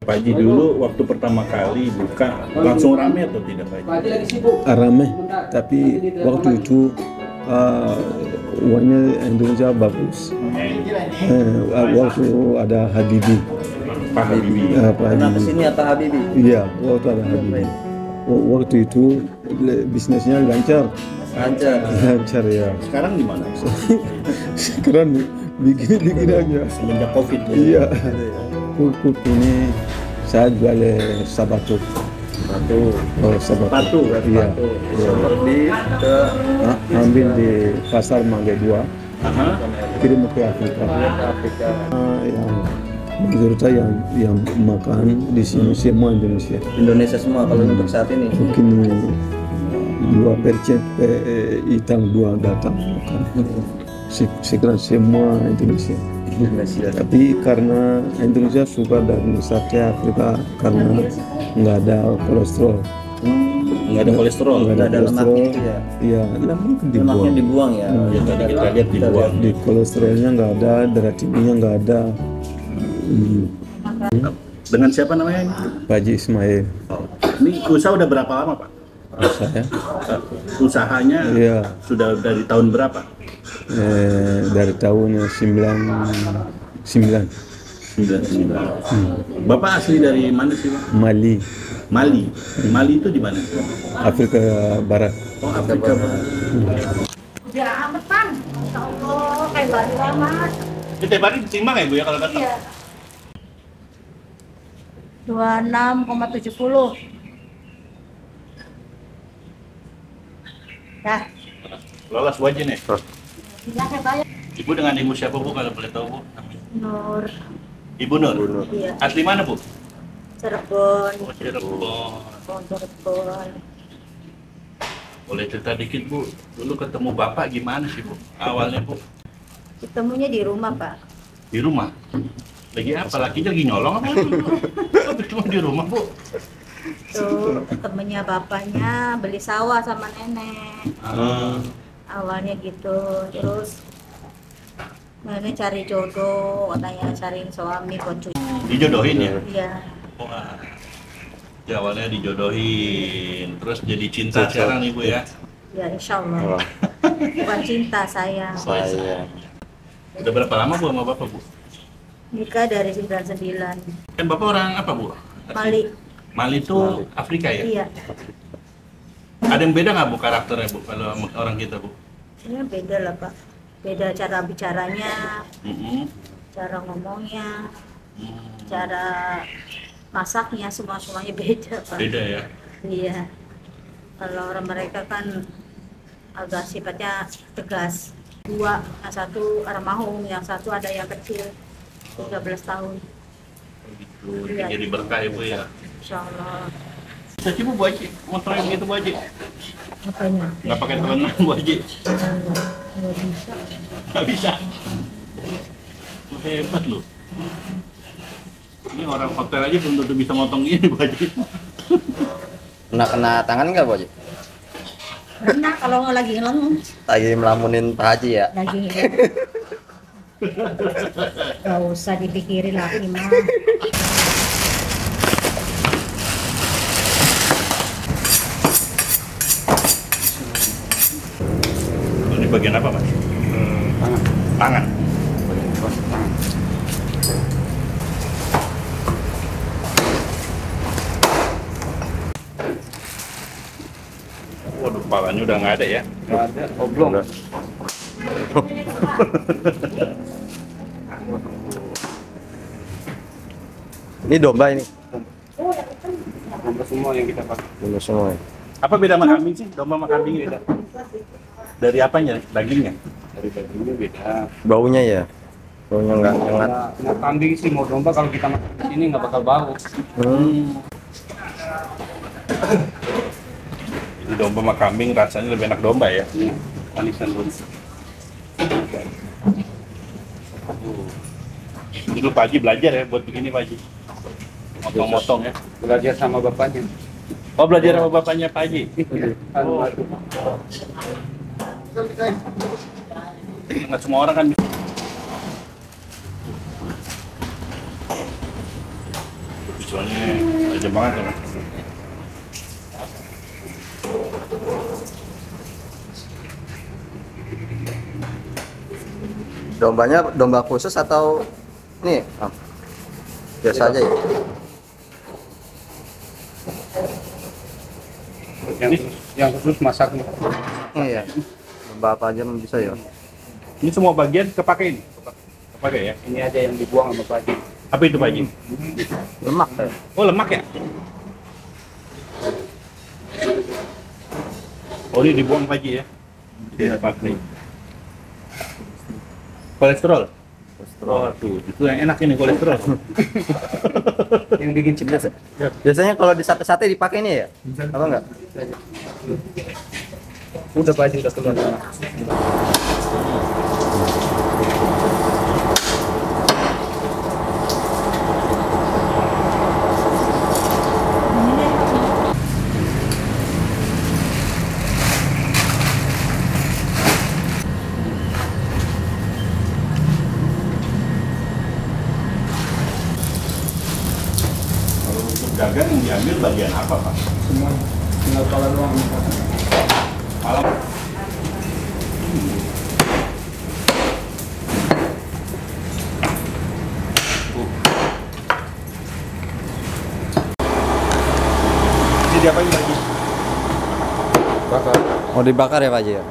Pak Haji, dulu waktu pertama kali buka langsung rame atau tidak Pak Haji? Rame, tapi waktu itu uangnya Indonesia bagus. Waktu ada Habibie. Pak Habibie. Pak Pernah Habibie. kesini apa Habibie? Iya, waktu ada Habibie. Waktu itu bisnisnya lancar. Lancar. Lancar ya. Sekarang di mana? Sekarang bikin aja. Semenjak Covid. Iya. Pupuk ini saya jual sabato. Satu. Oh, sabato. Sepatu kan? Iya. Sepatu. Di ke Ambil di pasar Mangga 2, Aha. kirim ke Afrika. Afrika. Yang mayoritas yang makan di sini semua Indonesia. Indonesia semua kalau untuk saat ini. Mungkin 2% hitam 2 datang makan. Sekarang semua Indonesia. Indonesia. Tapi karena Indonesia suka dari sate Afrika karena nggak ada kolesterol. Nggak ada kolesterol. Nggak Nggak ada lemaknya itu ya. Iya, lemak Lemaknya dibuang. dibuang ya. Ya tadi kita lihat dibuang. Di kolesterolnya nggak ada, darah tingginya nggak ada. Dengan siapa namanya ini? Pak Haji Ismail, Ini usaha udah berapa lama Pak? saya. Usahanya Iya, sudah dari tahun berapa? dari tahun 99, 99. Bapak asli dari mana sih Pak? Mali, Mali. Mali itu di mana? Afrika Barat. Oh, Afrika Barat. Udah amat pan, Insya Allah kayak baru amat. Ini tiap hari ditimbang ya Bu ya kalau datang? Iya. 26,70. Dah, Lolos Bu Haji nih. iya saya bayar. Ibu dengan ibu siapa Bu kalau boleh tahu Bu? Nur, Ibu Nur. iya. Asli mana Bu? Cirebon, Oh, Cirebon. Cirebon. Boleh cerita dikit Bu, dulu ketemu Bapak gimana sih Bu? Awalnya Bu? Ketemunya di rumah Pak. Di rumah? Lagi apa? Lakinya lagi nyolong apa? Cuma di rumah Bu? Tuh temennya bapaknya beli sawah sama nenek. Awalnya gitu, terus nenek cari jodoh, katanya cariin suami buat cucu. Dijodohin ya? Iya, Wah. Ya, awalnya dijodohin, terus jadi cinta sekarang nih Bu ya? ya insya Allah. Bukan cinta sayang. Saya. Udah berapa lama Bu sama Bapak Bu? Nikah dari 99. Kan Bapak orang apa Bu? Mali, Mali itu Afrika ya? iya. Ada yang beda nggak Bu karakternya Bu kalau sama orang kita Bu? Ini beda lah Pak. Beda cara bicaranya, Mm-mm. cara ngomongnya, Hmm, cara masaknya, semuanya beda Pak. beda ya? Iya. Kalau orang mereka kan agak sifatnya tegas. Dua, yang satu orang mahung, yang satu ada yang kecil, 13 tahun. Gitu, Iya. jadi berkah ya Bu ya? Insya Allah. Bisa sih Bu Haji, motornya begitu Bu Haji? Apanya? Nggak pakai telenan Bu Haji? Nggak bisa. Nggak bisa? Lu hebat lu. Ini orang hotel aja belum tentu bisa motong gini Bu Haji. Kena tangan nggak Bu Haji? Karena kalau lagi ngeleng, Lagi melamunin Pak Haji ya? lagi ngeleng. Gak usah dipikirin lagi mah. Ini bagian apa Mas? Tangan. Tangan. Tangan. Waduh, palanya udah nggak ada ya? Nggak ada, oblong. Ini domba ini. Domba semua yang kita pakai. Domba semua. Ya? Apa beda sama kambing sih? Domba sama kambing beda? Dari apanya? Dagingnya? Dari dagingnya beda. Baunya ya? Baunya nggak hangat. Mau kambing sih, mau domba kalau kita makan di sini nggak bakal bau. Jadi domba sama kambing rasanya lebih enak domba ya? Manisan dulu. Dulu Pak Haji belajar ya buat begini Pak Haji? Motong-motong ya? Belajar sama bapaknya. Oh, belajar sama bapaknya Pak Haji? Oh. Nggak semua orang kan bisa. Soalnya tajam banget ya. Dombanya domba khusus atau ini? Biasa aja ya. Yang khusus masaknya. Oh iya. Domba apa aja bisa ya? Ini semua bagian kepake ini. Kepake ya. Ini aja yang dibuang sama Pak Haji. Apa itu Pak Haji? Lemak ya. Oh, lemak ya? Oh, ini dibuang Pak Haji ya? Tidak pakai. Kolesterol? Oh, tuh. Itu yang enak ini kolesterol. Yang bikin cepat. Biasanya kalau di sate-sate dipakai ini ya? Apa enggak? Udah Pak Haji udah keluar. Kalau untuk dagang yang diambil bagian apa Pak? Semua tinggal kepala doang. Malam. Ini diapain lagi? Bakar. Mau dibakar ya Pak Haji ya?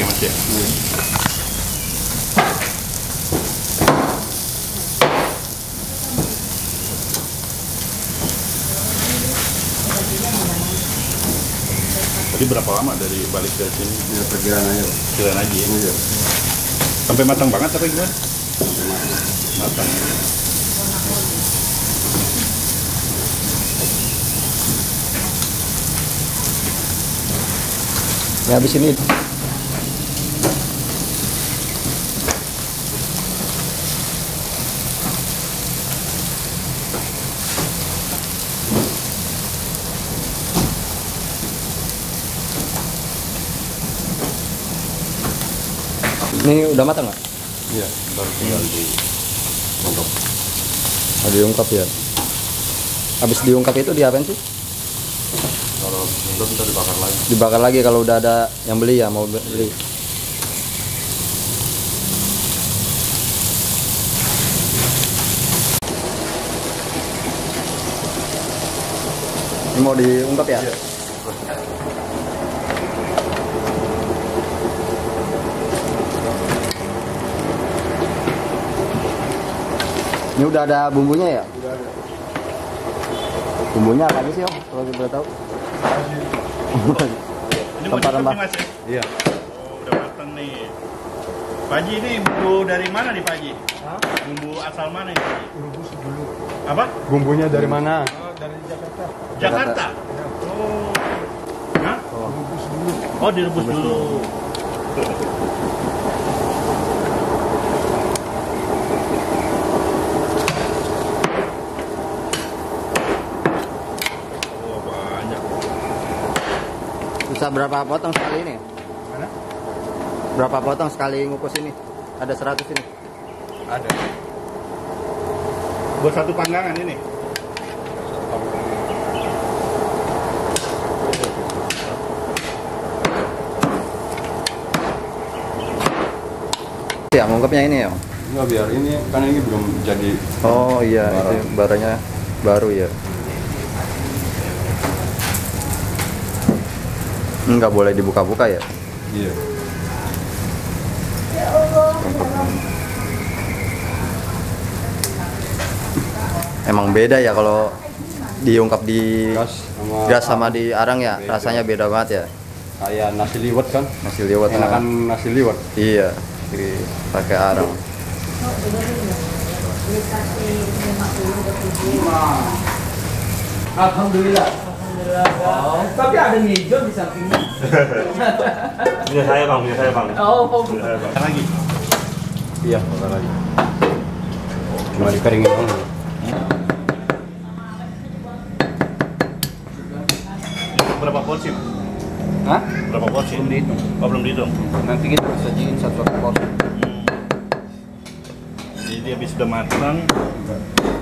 Mas ya? Tadi berapa lama dari balik ke sini? Ya perkiraan aja. Jalan aja ya? Iya. Sampai matang banget apa gimana? Matang. Ya habis ini ini udah matang nggak? Iya, baru tinggal di pondok. Oh, diungkap ya. Habis diungkap itu diapain sih? Kalau belum kita dibakar lagi. Dibakar lagi kalau udah ada yang beli ya, mau beli. Ini mau diungkap ya? Iya. Ini udah ada bumbunya ya? Udah ada. Bumbunya apa aja sih Om? Kalau kita boleh tahu. Ini mau Rempah-rempah. diungkap nih Mas ya? Iya. Oh, udah matang nih. Pak Haji, ini bumbu dari mana nih Pak Haji? Bumbu asal mana ini Pak Haji? Rebus dulu. Apa? Bumbunya dari mana? Dari Jakarta. Jakarta? Oh. Hah? Rebus dulu. Oh, direbus dulu. Oh, banyak. Bisa berapa potong sekali ini? Mana? Berapa potong sekali ngukus ini? Ada 100 ini. Ada. Buat satu panggangan ini. Ya, ngungkapnya ini ya. Enggak, biar ini kan ini belum jadi. Oh iya, Barang. itu barangnya baru ya. Nggak boleh dibuka-buka ya. Iya. Emang beda ya kalau diungkap di Gas sama gas sama di arang ya, beda. rasanya beda banget ya. Kayak nasi liwet kan? Nasi liwet. Enakan nasi liwet. Iya, pakai arang. Alhamdulillah. Tapi ada hijau di sampingnya. Punya saya bang, punya saya bang. Oh, Punya saya bang. Lagi. iya, bentar lagi. Cuma dikeringin doang. Itu berapa porsi? Mas? Hah? Berapa porsi? Belum dihitung. Oh, belum dihitung. Nanti kita sajiin satu-satu porsi. Jadi dia habis sudah matang,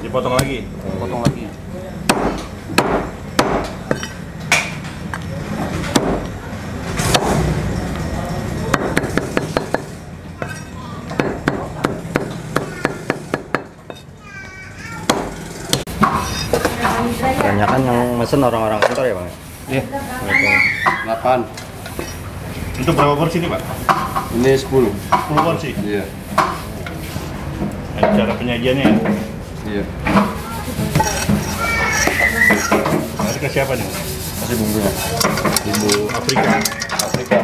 dipotong lagi. Potong lagi. Kebanyakan yang mesen orang-orang kantor ya bang? Iya. 8. Untuk berapa porsi nih Pak? Ini 10. 10 porsi. Iya. Nah, cara penyajiannya ya. Iya. Nanti kasih apa nih? Kasih bumbunya. Bumbu Afrika. Afrika.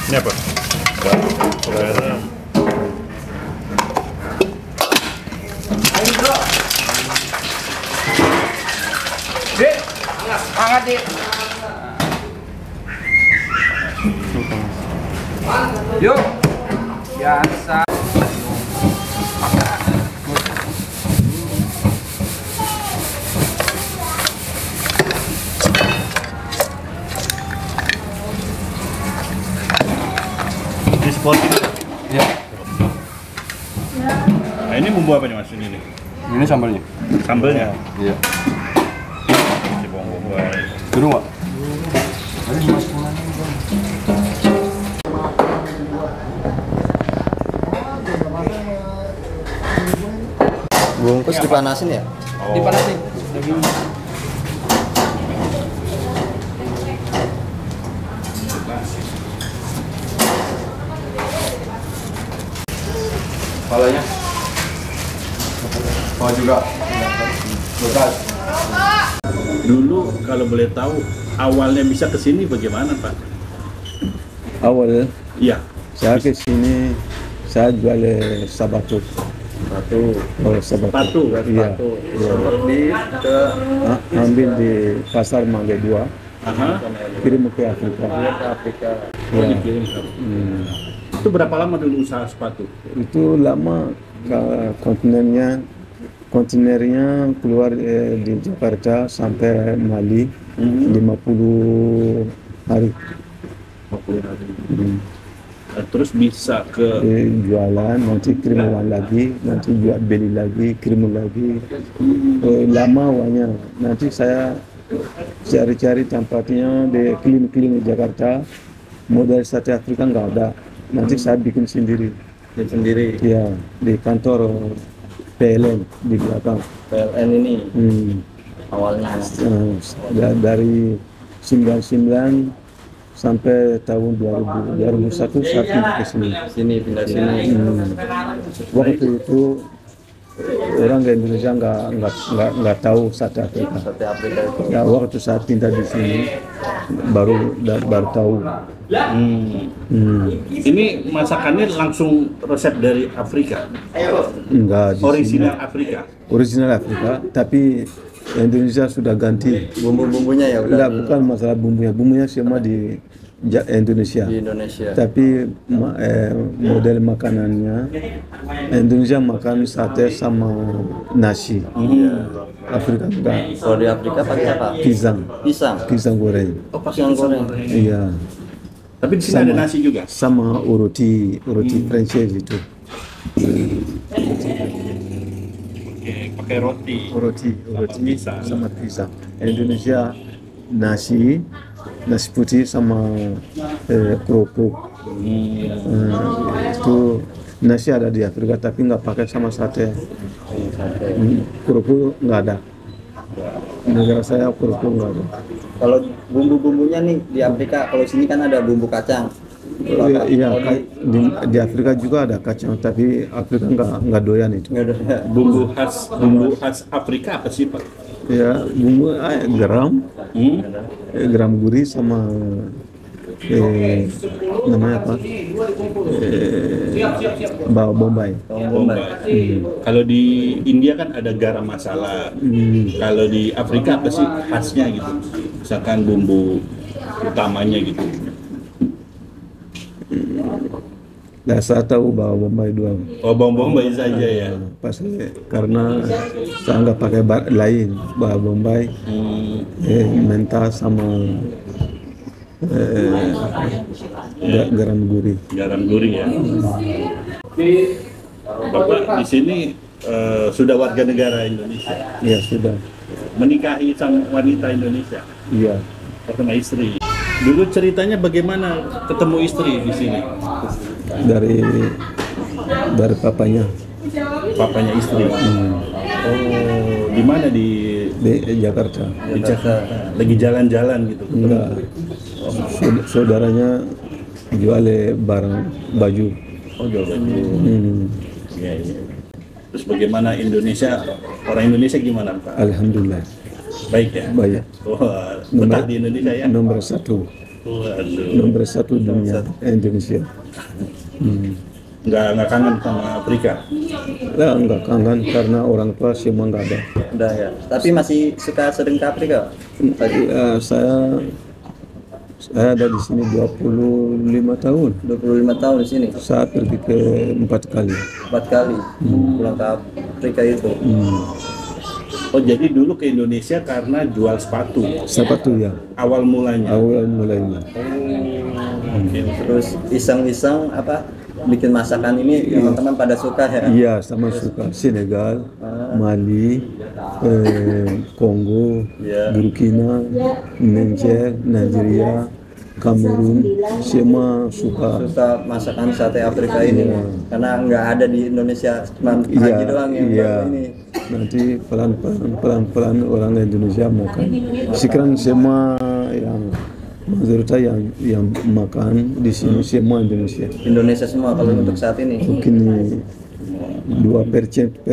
Ini apa? Garam. Dek, angkat Dek. Yuk. Biasa. Ini seporsi. Ya. Nah ini bumbu apa nih Mas ini nih? Ini sambalnya. Sambelnya. Iya. Si bumbu aja. Dulu nggak? Bungkus dipanasin ya? Oh. Dipanasin. Kepalanya. Oh juga. Bekas. Dulu kalau boleh tahu awalnya bisa ke sini bagaimana Pak? Awal Iya. saya ke sini saya jual sabato. Oh, sabato. Sepatu kan? Iya. Iya. Di ke Ambil di pasar Mangga 2, Aha. kirim ke Afrika. Afrika. Oh, Iya. dikirim. Hmm. Itu berapa lama dulu usaha sepatu? Itu lama kontenernya keluar di Jakarta sampai Mali 50 hari. 50 hari. Hmm. Nah, terus bisa ke Jualan, nanti kirim uang lagi, nanti jual beli lagi, kirim lagi. Lama uangnya. Nanti saya cari-cari tempatnya di keliling-keliling Jakarta. Model sate Afrika nggak ada. Nanti saya bikin sendiri. Sendiri. Ya, di kantor PLN di belakang. PLN ini awalnya. Dari 99 sampai tahun 2001 saya pindah ke sini. Pindah sini. Waktu itu orang di Indonesia nggak tahu sate Afrika. Sate Afrika itu. Ya, waktu saya pindah di sini baru tahu. ini masakannya langsung resep dari Afrika. Enggak di Original sini. Afrika. Original Afrika, tapi Indonesia sudah ganti. Bumbu-bumbunya ya udah. Enggak, bukan masalah bumbunya semua di Indonesia. Di Indonesia. Tapi model makanannya Indonesia makan sate sama nasi. Afrika enggak. Kalau di Afrika pakai apa? Pisang Pisang goreng. Oh, pakai Pisang pisang goreng. goreng. Iya, Tapi di sini ada nasi juga. sama roti franchise itu. Oke, pakai roti. Roti pisang. sama pisang. Indonesia nasi putih sama kerupuk. Itu nasi ada di Afrika tapi nggak pakai sama sate. Kerupuk nggak ada. Negara saya kerupuk nggak ada. Kalau bumbu-bumbunya nih di Afrika, kalau sini kan ada bumbu kacang. Iya, di Afrika juga ada kacang, tapi Afrika nggak doyan itu. Nggak ada. Bumbu khas Afrika apa sih Pak? Ya, bumbu garam, Hmm? garam gurih sama namanya apa? Bawang bombay. Bombay. Kalau di India kan ada garam masala. Kalau di Afrika apa sih khasnya gitu? Misalkan bumbu utamanya gitu. Nah, saya tahu bawang bombay doang. Oh, bawang bombay saja ya. Pasti karena saya nggak pakai lain, bawang bombay, mentah sama garam gurih. Garam gurih ya. Bapak di sini sudah warga negara Indonesia. Ya sudah. Menikahi sang wanita Indonesia. Iya. Ketemu istri. Dulu ceritanya bagaimana ketemu istri di sini? Dari papanya Papanya istri. Oh, di mana di Jakarta. Jakarta? Lagi jalan-jalan gitu. Enggak. Saudaranya jual barang baju. Oh, jual baju. Iya, iya. Terus bagaimana orang Indonesia gimana Pak? Alhamdulillah. Baik ya? Baik. Wah, betah di Indonesia ya? Nomor satu. Waduh. Nomor satu dunia Indonesia. Nggak kangen sama Afrika? Nah, enggak kangen karena orang tua semua nggak ada. Udah ya. Tapi masih suka sering ke Afrika? Saya ada di sini 25 tahun. 25 tahun di sini. Saya pergi ke 4 kali. 4 kali pulang ke Afrika itu. Oh, jadi dulu ke Indonesia karena jual sepatu? Sepatu ya. Awal mulanya? Awal mulainya. Oke. Terus iseng-iseng bikin masakan ini teman-teman pada suka ya? Iya, sama suka. Senegal, Mali, Kongo, Burkina, Niger, Nigeria, Kamerun, semua suka. Suka masakan sate Afrika ini karena nggak ada di Indonesia, cuma Haji doang yang baru ini. Nanti pelan-pelan orang Indonesia makan. Sekarang semua yang mayoritas yang makan di sini semua Indonesia. Indonesia semua kalau untuk saat ini. Mungkin 2%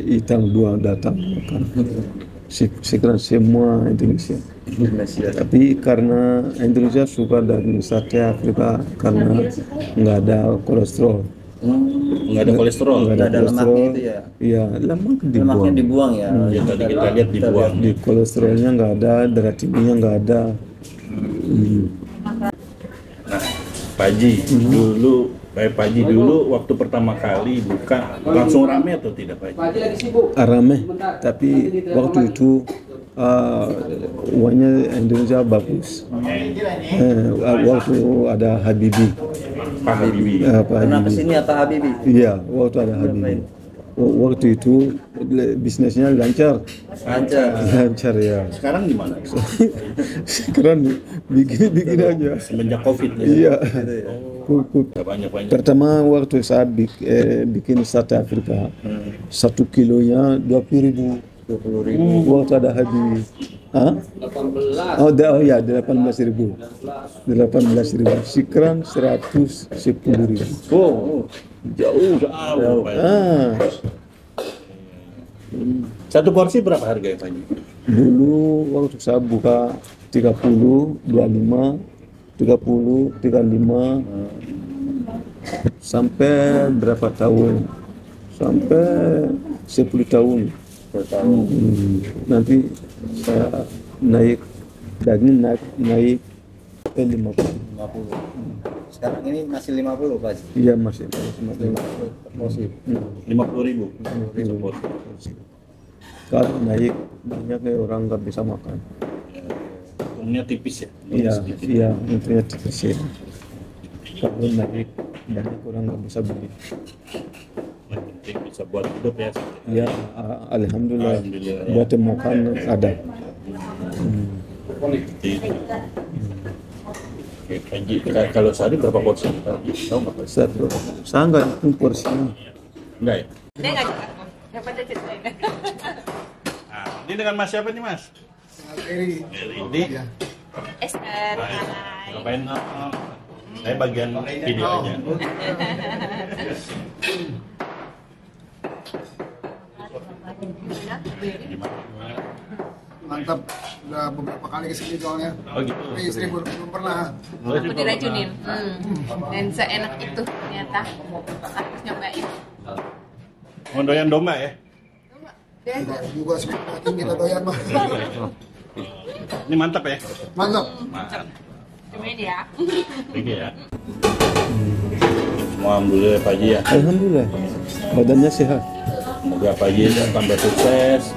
hitam 2 datang makan. Sekarang semua Indonesia. Tapi karena Indonesia suka dari sate Afrika karena nggak ada kolesterol. Nggak ada kolesterol? Nggak ada lemaknya itu ya? Iya, lemaknya Lemaknya dibuang ya? Ya, tadi kita lihat dibuang. Di kolesterolnya nggak ada, darah tingginya nggak ada. Nah, Pak Haji, Pak Haji dulu waktu pertama kali buka langsung rame atau tidak Pak Haji? Rame, tapi waktu itu uangnya Indonesia bagus. Waktu ada Habibie. Pak Habibie. Pak Pernah Habibie. kesini apa Habibie? Iya, waktu ada Habibie. Waktu itu bisnisnya lancar. Lancar ya. Sekarang gimana? Sekarang bikin aja. Semenjak COVID ya? Iya. Banyak-banyak. Pertama waktu saya bikin sate Afrika, 1 kilonya 20.000. Waktu ada Habibie. 18. Oh ya, 18.000. 18.000. Sekarang 110.000. Oh, jauh. Satu porsi berapa harga ya Pak Haji? Dulu waktu saya buka 30, 25, 30, 35, sampai berapa tahun? Sampai 10 tahun. Nanti saya naik daging naik ke 50. Sekarang ini masih 50 Pak? Iya masih 50. 50.000. Kalau naik banyak orang nggak bisa makan. Umumnya tipis ya? Iya, intinya tipis ya. Kalau naik banyak orang nggak bisa beli. Yang penting bisa buat hidup ya. Ya, alhamdulillah. Alhamdulillah. Buat makan ada. Oke, Pak Haji, kalau sehari berapa porsi? Pak Haji, tahu nggak Pak? Saya nggak hitung porsinya. Enggak ya? Nah, ini dengan Mas siapa nih Mas? Eri. Ini Esther. ngapain? Saya bagian videonya. Gimana? Mantap, udah beberapa kali kesini soalnya. Oh gitu. Tapi istri belum pernah. Aku diracunin. Dan seenak itu ternyata harus nyobain. Mau doyan domba ya? Enggak juga sih, kita doyan mah. Ini mantap ya? Mantap. Mantap. Cobain ya. Oke ya. Semua alhamdulillah Pak Haji ya. Alhamdulillah, badannya sehat. Semoga Pak Haji tambah sukses,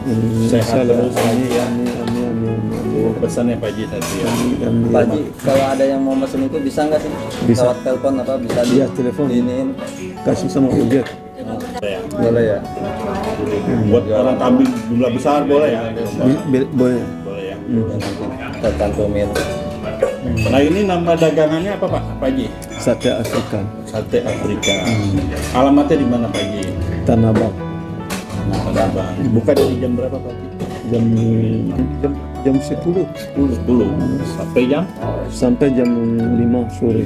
sehat Insyaallah. terus. Amin. Pesannya Pak Haji tadi ya. Pak Haji, kalau ada yang mau pesen itu bisa nggak sih? Bisa. Lewat telepon apa bisa Iya, telepon. diinin? Kasih sama ojek. Ya. Boleh ya? Buat orang kambing jumlah besar boleh ya? Boleh. Boleh ya. Nanti kita cantumin. Nah ini nama dagangannya apa Pak Haji? Sate Afrika, Sate Afrika. Alamatnya di mana Pak Haji? Tanah Abang. Nah, Bang. Buka dari jam berapa Pak Haji? Jam 10 10 sampai jam? sampai jam 5 sore.